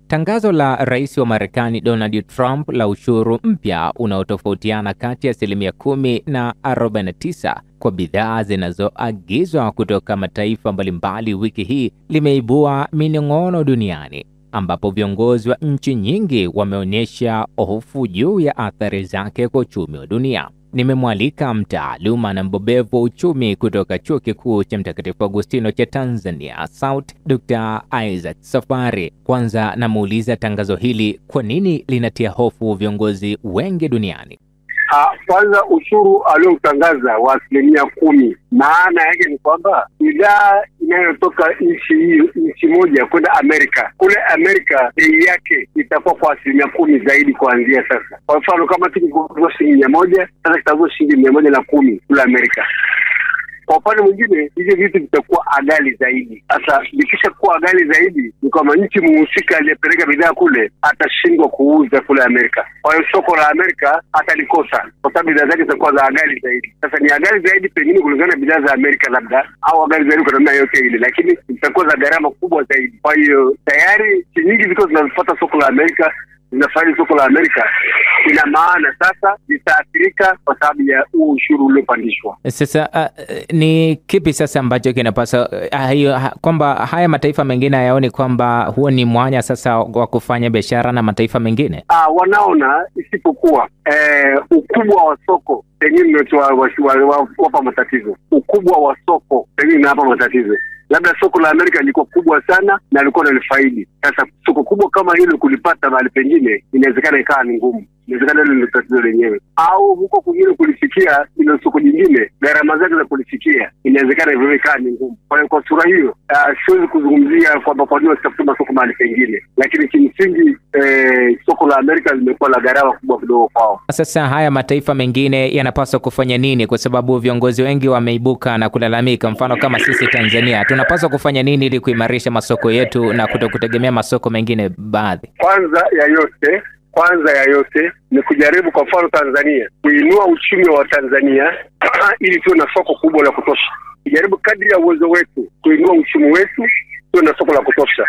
Tangazo la Rais wa Marekani Donald Trump la ushuru mpya unaotofautiana kati ya 10% na 49% kwa bidhaa zinazoagizwa kutoka mataifa mbalimbali wiki hii limeibua minong'ono duniani, ambapo viongozi wa nchi nyingi wameonyesha hofu juu ya athari zake kwa uchumi wa dunia. Nimemwalika mtaaluma na mbobevu wa uchumi kutoka Chuo Kikuu cha Mtakatifu Agustino cha Tanzania, SAUT, Dr. Isaac Safari. Kwanza namuuliza tangazo hili kwa nini linatia hofu viongozi wengi duniani? Kwanza ushuru aliotangaza wa 10%, maana yake ni kwamba bidhaa inayotoka nchi moja kwenda Amerika, kule Amerika bei yake itakuwa kwa 10% zaidi kuanzia sasa. Kwa mfano kama tukikuwa shilingi 100, sasa kitakuwa shilingi 110 kule Amerika. Kwa upande mwingine hizo vitu vitakuwa ghali zaidi. Sasa vikisha kuwa ghali zaidi ni kama nchi muhusika aliyepeleka bidhaa kule atashindwa kuuza kule Amerika. Kwa hiyo soko la Amerika atalikosa kwa sababu bidhaa zake zitakuwa za ghali zaidi. Sasa ni ghali zaidi pengine kulingana na bidhaa za Amerika labda, au ghali zaidi kwa namna yote ile, lakini zitakuwa za gharama kubwa zaidi. Kwa hiyo tayari nchi nyingi ziko zinafuata soko la Amerika, zinafanya soko la Amerika, ina maana sasa litaathirika kwa sababu ya ushuru uliopandishwa. Sasa ni kipi sasa ambacho kinapaswa kwamba haya mataifa mengine hayaoni kwamba huo ni mwanya sasa wa kufanya biashara na mataifa mengine? Wanaona, isipokuwa ukubwa wa soko pengine wapa matatizo. Ukubwa wa soko pengine hapa matatizo. Labda soko la Amerika liko kubwa sana na liko na faida. Sasa soko kubwa kama hilo kulipata mahali pengine inawezekana ikawa ni ngumu. Inawezekana hilo ndio tatizo lenyewe. Au huko kwingine kulifikia ile soko jingine, gharama zake za kulifikia inawezekana hivyo ikawa ni ngumu. Kwa hiyo kwa sura hiyo siwezi kuzungumzia kwamba kwa nini wasitafuta soko mahali pengine, lakini kimsingi soko la Amerika limekuwa la gharama kubwa kidogo kwao. Sasa haya mataifa mengine yanapaswa kufanya nini? Kwa sababu viongozi wengi wameibuka na kulalamika, mfano kama sisi Tanzania, tunapaswa kufanya nini ili kuimarisha masoko yetu na kutokutegemea masoko mengine baadhi? Kwanza ya yote ni kujaribu, kwa mfano Tanzania, kuinua uchumi wa Tanzania ili tuwe na soko kubwa la kutosha. Kujaribu kadri ya uwezo wetu kuinua uchumi wetu, tuwe na soko la kutosha.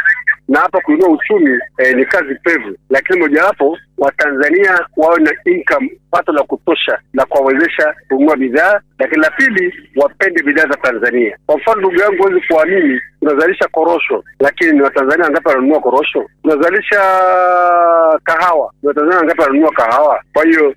Na hapa kuinua uchumi ni kazi pevu, lakini mojawapo wa Tanzania wawe na income, pato la kutosha la kuwawezesha kununua bidhaa. Lakini la pili, wapende bidhaa za Tanzania. Kwa mfano ndugu yangu, huwezi kuamini, tunazalisha korosho, lakini ni Watanzania wangapi wananunua korosho? Tunazalisha kahawa, ni Watanzania wangapi wananunua kahawa? Kwa hiyo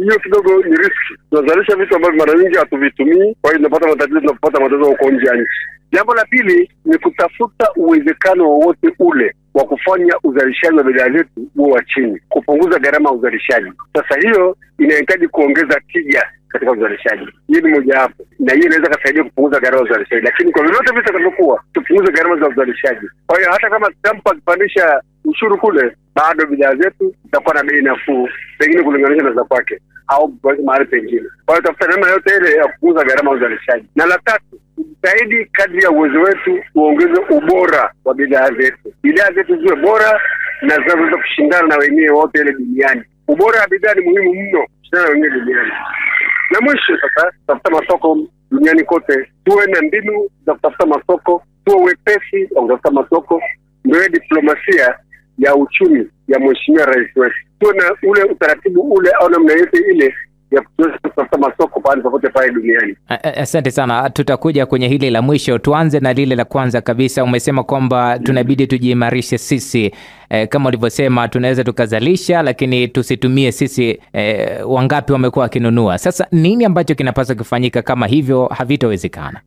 hiyo kidogo ni riski. Tunazalisha vitu ambavyo mara nyingi hatuvitumii, kwa hiyo tunapata matatizo huko nje ya nchi. Jambo la pili ni kutafuta uwezekano wowote ule wa kufanya uzalishaji wa bidhaa zetu uwe wa chini, kupunguza gharama ya uzalishaji. Sasa hiyo inahitaji kuongeza tija katika uzalishaji. Hii ni moja hapo, na hiyo inaweza kusaidia kupunguza gharama za uzalishaji, lakini kwa vyovyote vitakavyokuwa tupunguze gharama za uzalishaji. Kwa hiyo hata kama Trump akipandisha ushuru kule, bado bidhaa zetu zitakuwa na bei nafuu pengine kulinganisha na za kwake au mahali pengine. Kwa hiyo tafuta namna yote ile ya kupunguza gharama za uzalishaji. Na la tatu, tujitahidi kadri ya uwezo wetu kuongeza ubora wa bidhaa zetu. Bidhaa zetu ziwe bora na zinaweza kushindana na wenyewe wote ile duniani. Ubora wa bidhaa ni muhimu mno kushindana na wenyewe duniani. Na mwisho sasa, tafuta masoko duniani kote. Tuwe na mbinu za kutafuta masoko, tuwe wepesi wa kutafuta masoko. Ndio diplomasia ya uchumi ya Mheshimiwa Rais wetu. Tuwe na ule utaratibu ule au namna yote ile ya kutafuta masoko popote pale duniani. Asante sana. Tutakuja kwenye hili la mwisho. Tuanze na lile la kwanza kabisa. Umesema kwamba tunabidi tujiimarishe sisi. Kama ulivyosema, tunaweza tukazalisha lakini tusitumie sisi. Wangapi wamekuwa wakinunua? Sasa nini ambacho kinapaswa kufanyika kama hivyo havitawezekana?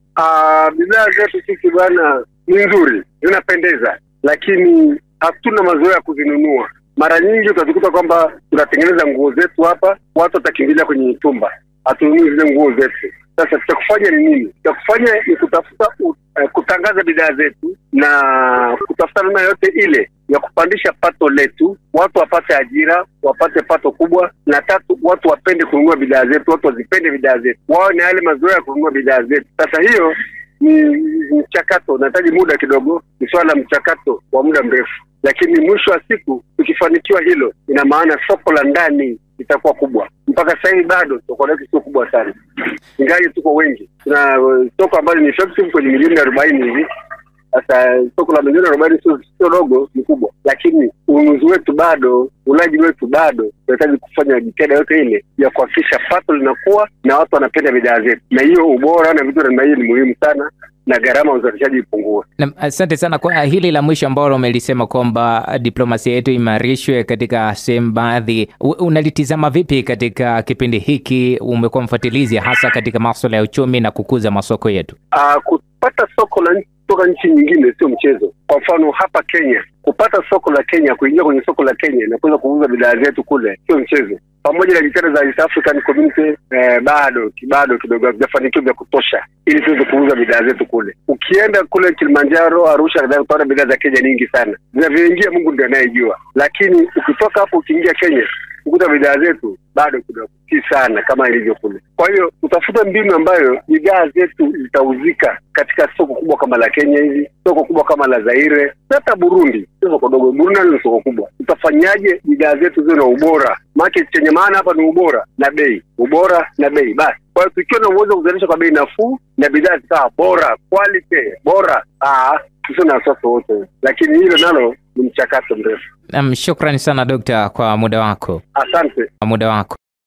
Bidhaa zetu sisi bwana ni nzuri, zinapendeza, lakini hatuna mazoea ya kuzinunua. Mara nyingi utazikuta kwamba tunatengeneza nguo zetu hapa, watu watakimbilia kwenye mitumba, hatununui zile nguo zetu. Sasa cha kufanya ni nini? Cha kufanya ni kutafuta kutangaza bidhaa zetu na kutafuta namna yote ile ya kupandisha pato letu, watu wapate ajira, wapate pato kubwa. Na tatu, watu wapende kununua bidhaa zetu, watu wazipende bidhaa zetu, wao na yale mazoea ya kununua bidhaa zetu. Sasa hiyo ni mchakato, unahitaji muda kidogo, ni swala la mchakato wa muda mrefu. Lakini mwisho wa siku tukifanikiwa hilo, ina maana soko la ndani litakuwa kubwa. Mpaka sasa hivi bado soko letu sio kubwa sana, ingawa tuko wengi. Tuna soko ambalo ni effective kwenye milioni 40 hivi, Sasa soko la milioni 40 sio dogo, ni kubwa, lakini ununuzi wetu bado, ulaji wetu bado. Tunahitaji kufanya jitihada yote ile ya kuhakikisha pato linakuwa na watu wanapenda bidhaa zetu, na hiyo ubora na vitu namna hiyo ni muhimu sana, na gharama ya uzalishaji ipungue. Asante sana kwa hili la mwisho ambalo umelisema kwamba diplomasia yetu imarishwe katika sehemu baadhi. Unalitizama vipi katika kipindi hiki? Umekuwa mfuatilizi hasa katika masuala ya uchumi na kukuza masoko yetu. Kupata soko la kutoka nchi nyingine sio mchezo. Kwa mfano hapa Kenya, kupata soko la Kenya, kuingia kwenye soko la Kenya na kuweza kuuza bidhaa zetu kule sio mchezo. Pamoja na jitihada za East African Community bado kidogo hajafanikiwa vya kutosha ili tuweze kuuza bidhaa zetu kule. Ukienda kule Kilimanjaro, Arusha, utaona bidhaa za Kenya nyingi sana. Zinavyoingia Mungu ndiye anayejua. Lakini ukitoka hapo ukiingia Kenya, ukuta bidhaa zetu bado kidogo si sana kama ilivyo kule. Kwa hiyo utafuta mbinu ambayo bidhaa zetu zitauzika katika soko kubwa kama la Kenya hivi, soko kubwa kama la Zaire, hata Burundi. Soko dogo, Burundi ni soko kubwa. Utafanyaje bidhaa zetu ziwe na ubora? Market chenye maana hapa ni ubora na bei. Ubora na bei basi. Kwa hiyo tukiwa na uwezo kuzalisha kwa bei nafuu na bidhaa zikawa bora, quality bora, sio na sasa wote. Lakini hilo nalo ni mchakato mrefu. Shukrani sana Dr. kwa muda wako. Asante. Muda wako.